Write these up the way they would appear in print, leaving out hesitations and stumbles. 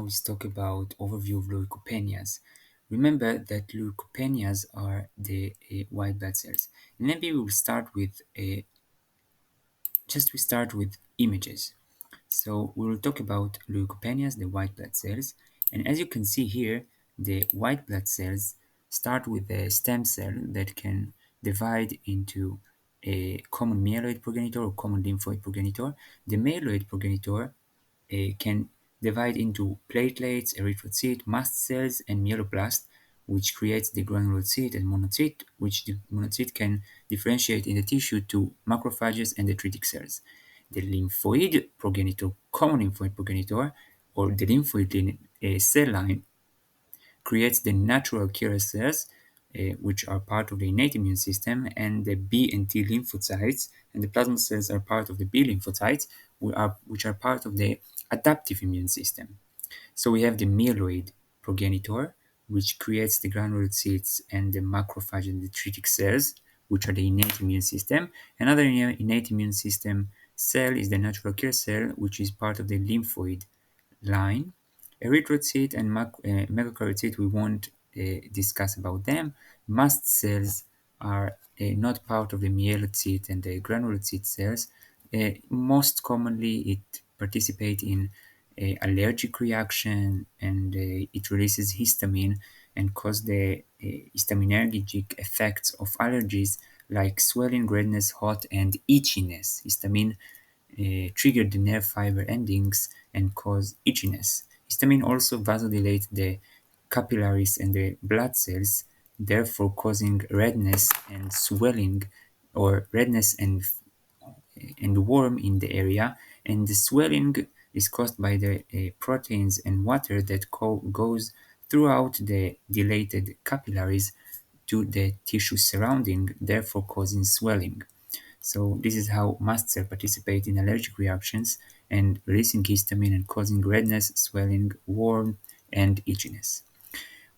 let's talk about overview of leukopenias. Remember that leukopenias are the white blood cells. Maybe we'll start with we start with images. So we will talk about leukopenias, the white blood cells, and as you can see here, the white blood cells start with a stem cell that can divide into a common myeloid progenitor or common lymphoid progenitor. The myeloid progenitor can divide into platelets, erythrocyte, mast cells, and myeloblast, which creates the granulocyte and monocyte, which the monocyte can differentiate in the tissue to macrophages and dendritic cells. The lymphoid progenitor, common lymphoid progenitor, or the lymphoid cell line creates the natural killer cells, which are part of the innate immune system, and the B and T lymphocytes, and the plasma cells are part of the B lymphocytes, which are part of the adaptive immune system. So we have the myeloid progenitor, which creates the granulocytes and the macrophage and dendritic cells, which are the innate immune system. Another innate immune system cell is the natural killer cell, which is part of the lymphoid line. Erythrocyte and megakaryocyte, we won't discuss about them. Mast cells are not part of the myelocyte and the granulocyte cells. Most commonly, it participates in allergic reaction, and it releases histamine and cause the histaminergic effects of allergies like swelling, redness, hot, and itchiness. Histamine trigger the nerve fiber endings and cause itchiness. Histamine also vasodilates the capillaries and the blood cells, therefore causing redness and swelling, or redness and warm in the area. And the swelling is caused by the proteins and water that goes throughout the dilated capillaries to the tissue surrounding, therefore causing swelling. So this is how mast cells participate in allergic reactions and releasing histamine and causing redness, swelling, warmth, and itchiness.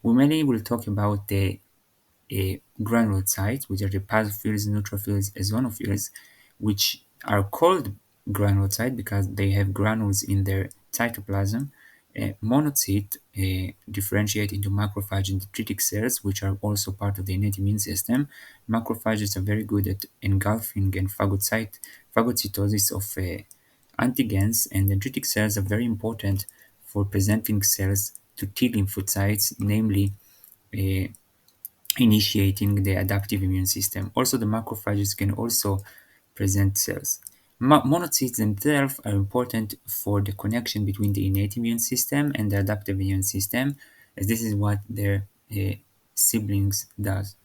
We mainly will talk about the granulocytes, which are the basophils, neutrophils, eosinophils, which are called granulocyte because they have granules in their cytoplasm. Monocyte differentiate into macrophage and dendritic cells, which are also part of the innate immune system. Macrophages are very good at engulfing and phagocytosis of antigens, and dendritic cells are very important for presenting cells to T lymphocytes, namely uh, initiating the adaptive immune system. Also, the macrophages can also present cells. Monocytes themselves are important for the connection between the innate immune system and the adaptive immune system, as this is what their siblings does.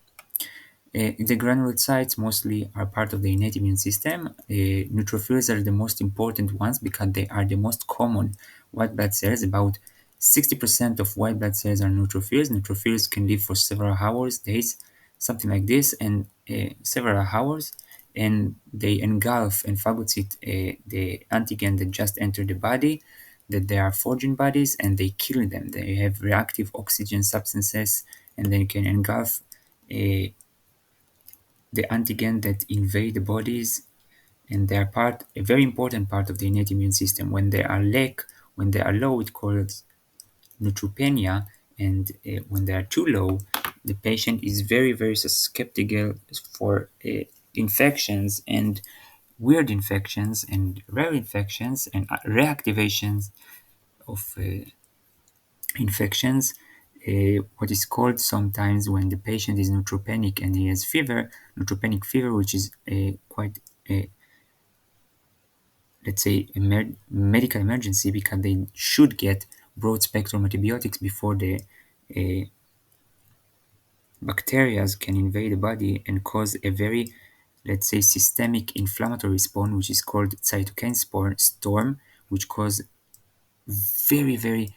The granulocytes mostly are part of the innate immune system. Neutrophils are the most important ones because they are the most common white blood cells. About 60% of white blood cells are neutrophils. Neutrophils can live for several hours, days, something like this, and several hours, and they engulf and phagocyte the antigen that just entered the body, that they are foreign bodies, and they kill them. They have reactive oxygen substances, and they can engulf uh, the antigen that invade the bodies, and they are a very important part of the innate immune system. When they are low, it causes neutropenia, and when they are too low, the patient is very, very susceptible for infections and weird infections and rare infections and reactivations of infections. What is called sometimes when the patient is neutropenic and he has fever, neutropenic fever, which is quite, let's say, a medical emergency because they should get broad spectrum antibiotics before the uh, bacteria can invade the body and cause a very, let's say, systemic inflammatory response, which is called cytokine storm, which cause very, very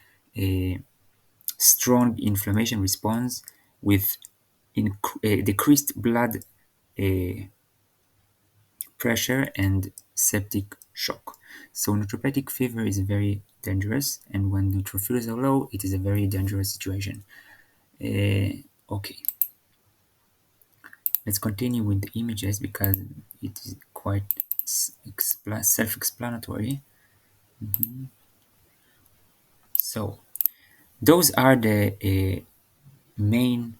strong inflammation response with decreased blood uh, pressure and septic shock. So neutropathic fever is very dangerous, and when neutrophils are low, it is a very dangerous situation. Okay, let's continue with the images because it is quite self-explanatory. So Those are the main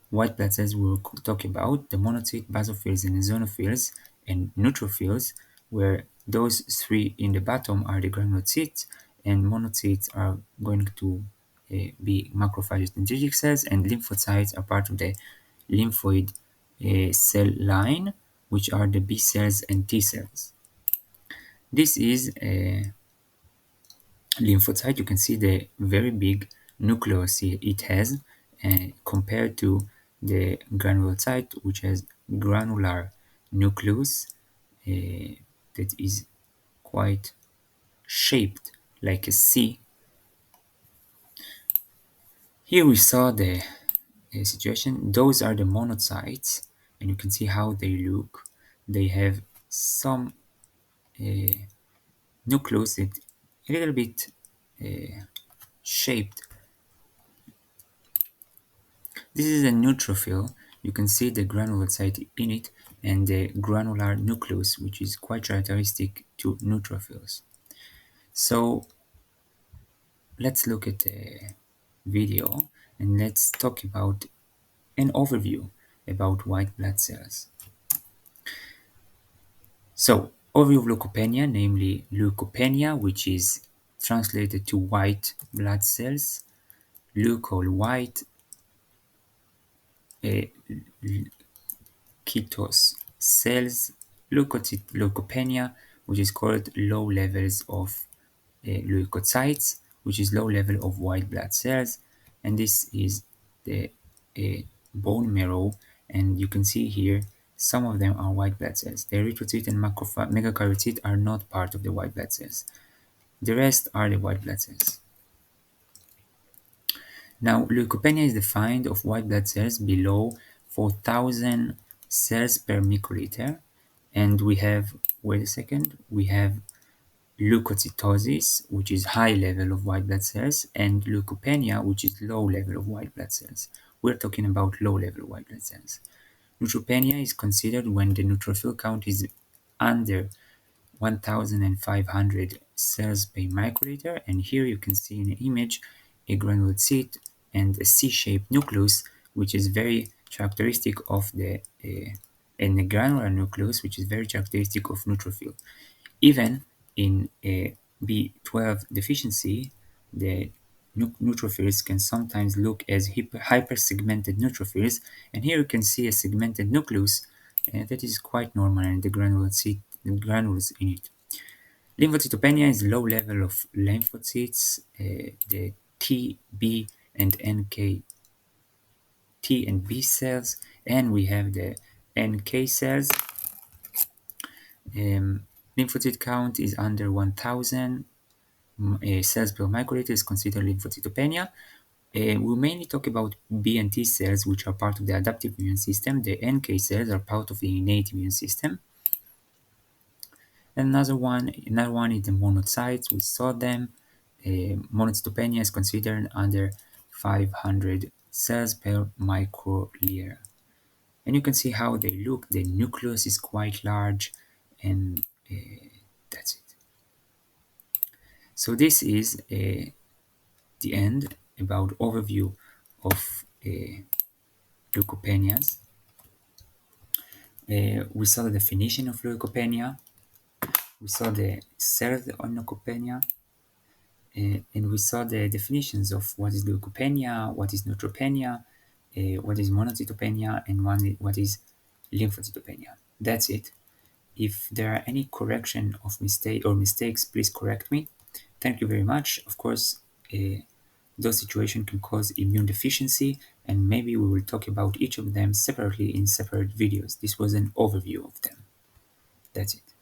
white blood cells we will talk about: the monocyte, basophils, and eosinophils, and neutrophils, where those three in the bottom are the granulocytes, and monocytes are going to be macrophages and dendritic cells, and lymphocytes are part of the lymphoid cell line, which are the B cells and T cells. This is a lymphocyte. You can see the very big nucleus it has compared to the granulocyte, which has granular nucleus that is quite shaped like a C. Here we saw the situation. Those are the monocytes, and you can see how they look. They have some uh, nucleus that a little bit shaped. This is a neutrophil. You can see the granulocyte in it and the granular nucleus, which is quite characteristic to neutrophils. So let's look at the video and let's talk about an overview about white blood cells. So, overview of leukopenia, namely leukopenia, which is translated to white blood cells, leuko white, ketos cells, leukocyte leukopenia, which is called low levels of leukocytes, which is low level of white blood cells, and this is the bone marrow, and you can see here some of them are white blood cells. The erythrocyte and megakaryocyte are not part of the white blood cells. The rest are the white blood cells. Now, leukopenia is defined of white blood cells below 4,000 cells per microliter, and we have, wait a second, we have leukocytosis, which is high level of white blood cells, and leukopenia, which is low level of white blood cells. We're talking about low level white blood cells. Neutropenia is considered when the neutrophil count is under 1,500 cells per microliter, and here you can see in the image a granulocyte and a C-shaped nucleus, which is very characteristic of the and a granular nucleus, which is very characteristic of neutrophil. Even in a B12 deficiency, the neutrophils can sometimes look as hypersegmented neutrophils, and here you can see a segmented nucleus that is quite normal, and the granules in it. Lymphocytopenia is low level of lymphocytes, the T, B, and NK, T and B cells, and we have the NK cells. Lymphocyte count is under 1,000 cells per microliter is considered lymphocytopenia. We mainly talk about B and T cells, which are part of the adaptive immune system. The NK cells are part of the innate immune system. Another one is the monocytes. We saw them. Monocytopenia is considered under 500 cells per microliter. And you can see how they look. The nucleus is quite large, and that's it. So this is the end about overview of leukopenias. We saw the definition of leukopenia. We saw the cells on leukopenia. And we saw the definitions of what is leukopenia, what is neutropenia, what is monocytopenia, and what is lymphocytopenia. That's it. If there are any correction of mistakes, please correct me. Thank you very much. Of course, those situations can cause immune deficiency, and maybe we will talk about each of them separately in separate videos. This was an overview of them. That's it.